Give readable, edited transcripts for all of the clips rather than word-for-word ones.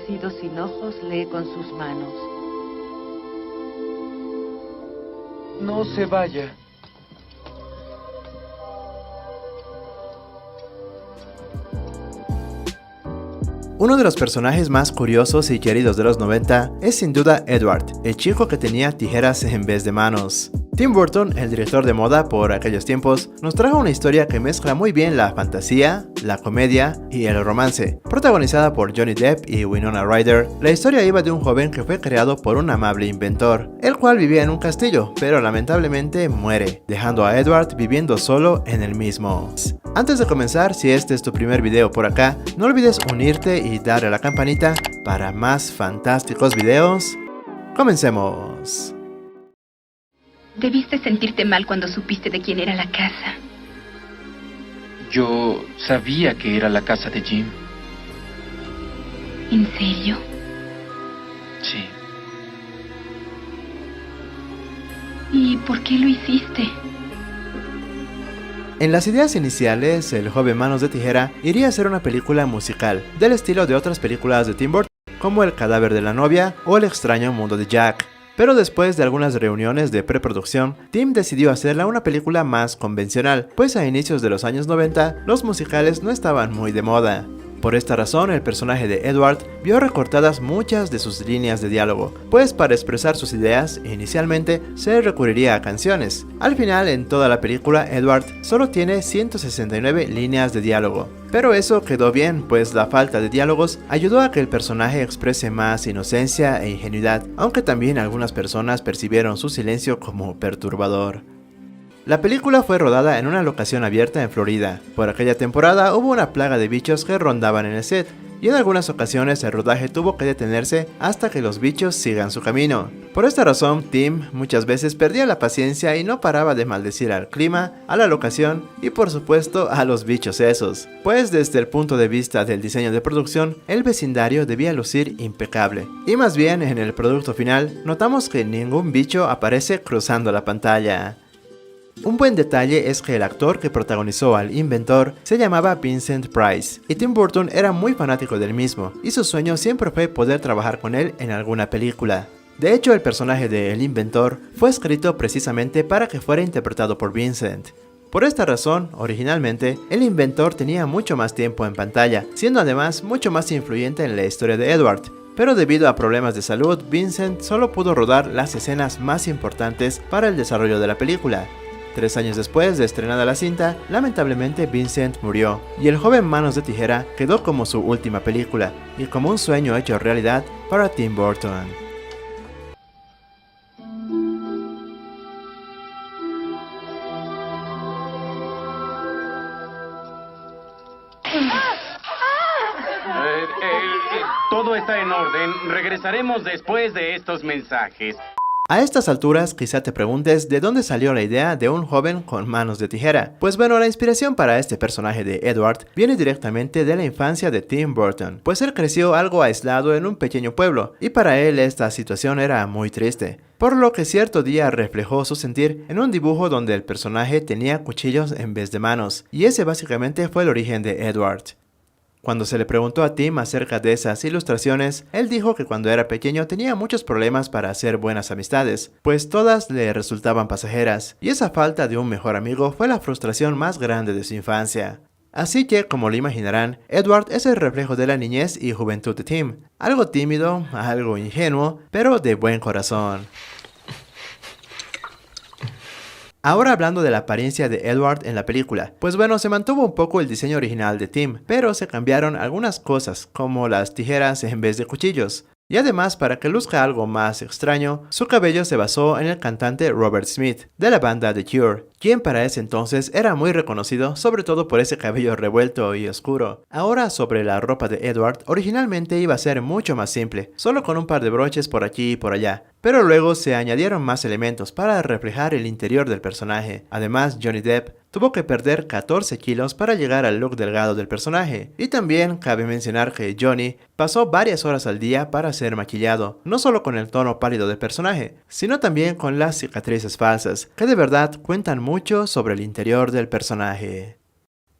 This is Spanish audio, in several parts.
nacido sin ojos lee con sus manos. No se vaya. Uno de los personajes más curiosos y queridos de los 90 es sin duda Edward, el chico que tenía tijeras en vez de manos. Tim Burton, el director de moda por aquellos tiempos, nos trajo una historia que mezcla muy bien la fantasía, la comedia y el romance. Protagonizada por Johnny Depp y Winona Ryder, la historia iba de un joven que fue creado por un amable inventor, el cual vivía en un castillo, pero lamentablemente muere, dejando a Edward viviendo solo en el mismo. Antes de comenzar, si este es tu primer video por acá, no olvides unirte y darle a la campanita para más fantásticos videos. ¡Comencemos! Debiste sentirte mal cuando supiste de quién era la casa. Yo sabía que era la casa de Jim. ¿En serio? Sí. ¿Y por qué lo hiciste? En las ideas iniciales, El joven manos de tijera iría a ser una película musical, del estilo de otras películas de Tim Burton, como El cadáver de la novia o El extraño mundo de Jack. Pero después de algunas reuniones de preproducción, Tim decidió hacerla una película más convencional, pues a inicios de los años 90 los musicales no estaban muy de moda. Por esta razón, el personaje de Edward vio recortadas muchas de sus líneas de diálogo, pues para expresar sus ideas, inicialmente se recurriría a canciones. Al final, en toda la película, Edward solo tiene 169 líneas de diálogo. Pero eso quedó bien, pues la falta de diálogos ayudó a que el personaje exprese más inocencia e ingenuidad, aunque también algunas personas percibieron su silencio como perturbador. La película fue rodada en una locación abierta en Florida. Por aquella temporada hubo una plaga de bichos que rondaban en el set, y en algunas ocasiones el rodaje tuvo que detenerse hasta que los bichos sigan su camino. Por esta razón, Tim muchas veces perdía la paciencia y no paraba de maldecir al clima, a la locación y por supuesto a los bichos esos. Pues desde el punto de vista del diseño de producción, el vecindario debía lucir impecable. Y más bien en el producto final, notamos que ningún bicho aparece cruzando la pantalla. Un buen detalle es que el actor que protagonizó al inventor se llamaba Vincent Price, y Tim Burton era muy fanático del mismo, y su sueño siempre fue poder trabajar con él en alguna película. De hecho, el personaje de El Inventor fue escrito precisamente para que fuera interpretado por Vincent. Por esta razón, originalmente, El Inventor tenía mucho más tiempo en pantalla, siendo además mucho más influyente en la historia de Edward. Pero debido a problemas de salud, Vincent solo pudo rodar las escenas más importantes para el desarrollo de la película. 3 años después de estrenada la cinta, lamentablemente Vincent murió, y El joven manos de tijera quedó como su última película, y como un sueño hecho realidad para Tim Burton. Todo está en orden. Regresaremos después de estos mensajes. A estas alturas quizá te preguntes de dónde salió la idea de un joven con manos de tijera. Pues bueno, la inspiración para este personaje de Edward viene directamente de la infancia de Tim Burton, pues él creció algo aislado en un pequeño pueblo, y para él esta situación era muy triste. Por lo que cierto día reflejó su sentir en un dibujo donde el personaje tenía cuchillos en vez de manos, y ese básicamente fue el origen de Edward. Cuando se le preguntó a Tim acerca de esas ilustraciones, él dijo que cuando era pequeño tenía muchos problemas para hacer buenas amistades, pues todas le resultaban pasajeras, y esa falta de un mejor amigo fue la frustración más grande de su infancia. Así que, como lo imaginarán, Edward es el reflejo de la niñez y juventud de Tim, algo tímido, algo ingenuo, pero de buen corazón. Ahora hablando de la apariencia de Edward en la película, pues bueno, se mantuvo un poco el diseño original de Tim, pero se cambiaron algunas cosas, como las tijeras en vez de cuchillos. Y además, para que luzca algo más extraño, su cabello se basó en el cantante Robert Smith, de la banda The Cure, quien para ese entonces era muy reconocido, sobre todo por ese cabello revuelto y oscuro. Ahora, sobre la ropa de Edward, originalmente iba a ser mucho más simple, solo con un par de broches por aquí y por allá, pero luego se añadieron más elementos para reflejar el interior del personaje. Además, Johnny Depp tuvo que perder 14 kilos para llegar al look delgado del personaje. Y también cabe mencionar que Johnny pasó varias horas al día para ser maquillado, no solo con el tono pálido del personaje, sino también con las cicatrices falsas, que de verdad cuentan mucho sobre el interior del personaje.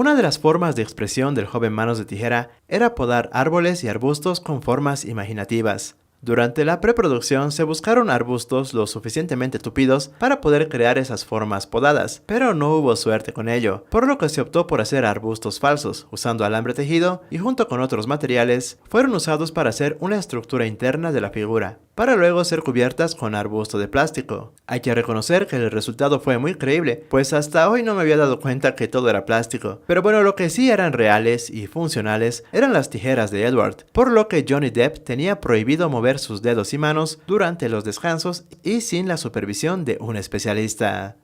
Una de las formas de expresión del joven Manos de Tijera era podar árboles y arbustos con formas imaginativas. Durante la preproducción se buscaron arbustos lo suficientemente tupidos para poder crear esas formas podadas, pero no hubo suerte con ello, por lo que se optó por hacer arbustos falsos, usando alambre tejido y junto con otros materiales, fueron usados para hacer una estructura interna de la figura, para luego ser cubiertas con arbusto de plástico. Hay que reconocer que el resultado fue muy creíble, pues hasta hoy no me había dado cuenta que todo era plástico. Pero bueno, lo que sí eran reales y funcionales eran las tijeras de Edward, por lo que Johnny Depp tenía prohibido mover sus dedos y manos durante los descansos y sin la supervisión de un especialista.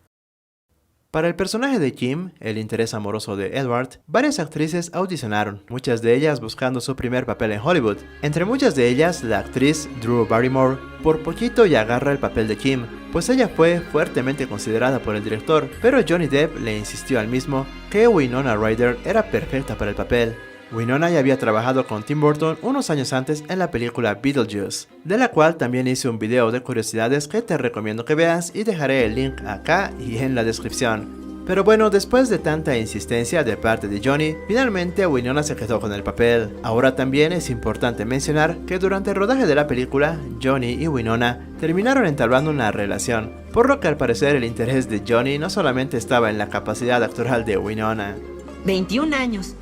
Para el personaje de Jim, el interés amoroso de Edward, varias actrices audicionaron, muchas de ellas buscando su primer papel en Hollywood. Entre muchas de ellas, la actriz Drew Barrymore por poquito y agarra el papel de Jim, pues ella fue fuertemente considerada por el director, pero Johnny Depp le insistió al mismo que Winona Ryder era perfecta para el papel. Winona ya había trabajado con Tim Burton unos años antes en la película Beetlejuice, de la cual también hice un video de curiosidades que te recomiendo que veas y dejaré el link acá y en la descripción. Pero bueno, después de tanta insistencia de parte de Johnny, finalmente Winona se quedó con el papel. Ahora también es importante mencionar que durante el rodaje de la película, Johnny y Winona terminaron entablando una relación, por lo que al parecer el interés de Johnny no solamente estaba en la capacidad actoral de Winona. 21 años.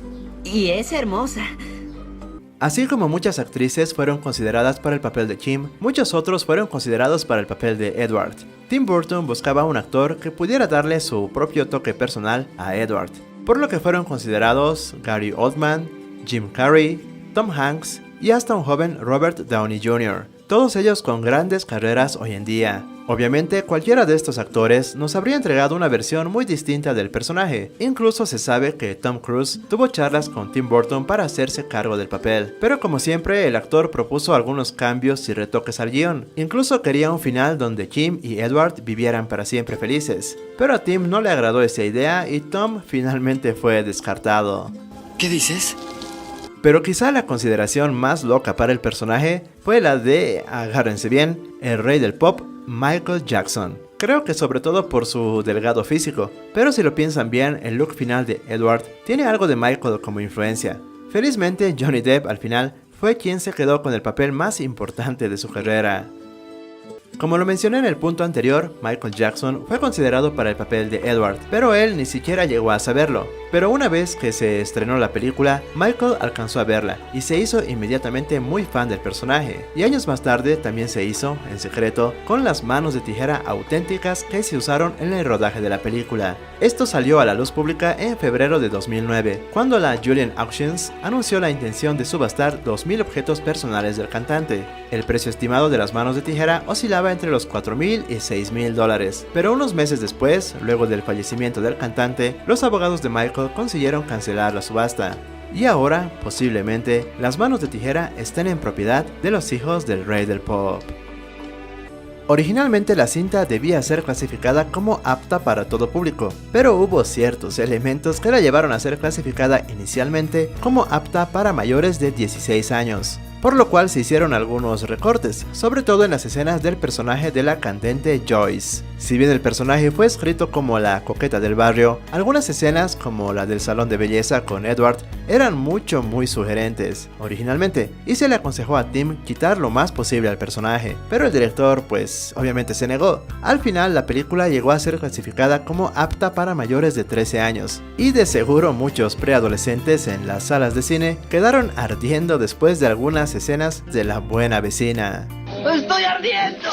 Y es hermosa. Así como muchas actrices fueron consideradas para el papel de Jim, muchos otros fueron considerados para el papel de Edward. Tim Burton buscaba un actor que pudiera darle su propio toque personal a Edward, por lo que fueron considerados Gary Oldman, Jim Carrey, Tom Hanks y hasta un joven Robert Downey Jr., todos ellos con grandes carreras hoy en día. Obviamente cualquiera de estos actores nos habría entregado una versión muy distinta del personaje. Incluso se sabe que Tom Cruise tuvo charlas con Tim Burton para hacerse cargo del papel, pero como siempre el actor propuso algunos cambios y retoques al guión. Incluso quería un final donde Jim y Edward vivieran para siempre felices, pero a Tim no le agradó esa idea y Tom finalmente fue descartado. ¿Qué dices? Pero quizá la consideración más loca para el personaje fue la de, agárrense bien, el rey del pop, Michael Jackson. Creo que sobre todo por su delgado físico, pero si lo piensan bien, el look final de Edward tiene algo de Michael como influencia. Felizmente, Johnny Depp al final fue quien se quedó con el papel más importante de su carrera. Como lo mencioné en el punto anterior, Michael Jackson fue considerado para el papel de Edward, pero él ni siquiera llegó a saberlo. Pero una vez que se estrenó la película, Michael alcanzó a verla y se hizo inmediatamente muy fan del personaje. Y años más tarde también se hizo, en secreto, con las manos de tijera auténticas que se usaron en el rodaje de la película. Esto salió a la luz pública en febrero de 2009, cuando la Julian Auctions anunció la intención de subastar 2.000 objetos personales del cantante. El precio estimado de las manos de tijera oscilaba entre los $4.000 y $6.000, pero unos meses después, luego del fallecimiento del cantante, los abogados de Michael consiguieron cancelar la subasta. Y ahora, posiblemente, las manos de tijera estén en propiedad de los hijos del rey del pop. Originalmente la cinta debía ser clasificada como apta para todo público, pero hubo ciertos elementos que la llevaron a ser clasificada inicialmente como apta para mayores de 16 años. Por lo cual se hicieron algunos recortes, sobre todo en las escenas del personaje de la cantante Joyce. Si bien el personaje fue escrito como la coqueta del barrio, algunas escenas como la del salón de belleza con Edward eran muy sugerentes originalmente, y se le aconsejó a Tim quitar lo más posible al personaje, pero el director pues obviamente se negó. Al final la película llegó a ser clasificada como apta para mayores de 13 años, y de seguro muchos preadolescentes en las salas de cine quedaron ardiendo después de algunas escenas de La buena vecina. ¡Estoy ardiendo!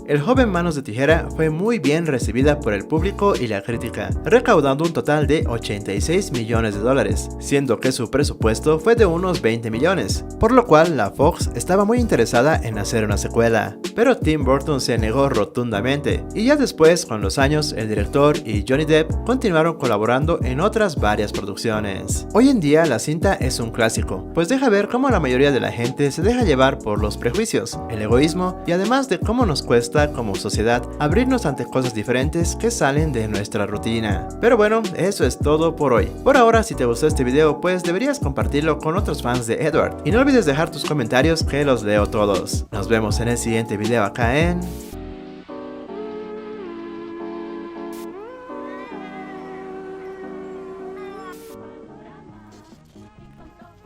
El joven Manos de Tijera fue muy bien recibida por el público y la crítica, recaudando un total de $86 millones, siendo que su presupuesto fue de unos 20 millones, por lo cual la Fox estaba muy interesada en hacer una secuela, pero Tim Burton se negó rotundamente, y ya después, con los años, el director y Johnny Depp continuaron colaborando en otras varias producciones. Hoy en día la cinta es un clásico, pues deja ver cómo la mayoría de la gente se deja llevar por los prejuicios, el egoísmo y además de cómo nos cuesta como sociedad abrirnos ante cosas diferentes que salen de nuestra rutina. Pero bueno, eso es todo por hoy. Por ahora, si te gustó este video, pues deberías compartirlo con otros fans de Edward. Y no olvides dejar tus comentarios que los leo todos. Nos vemos en el siguiente video acá en...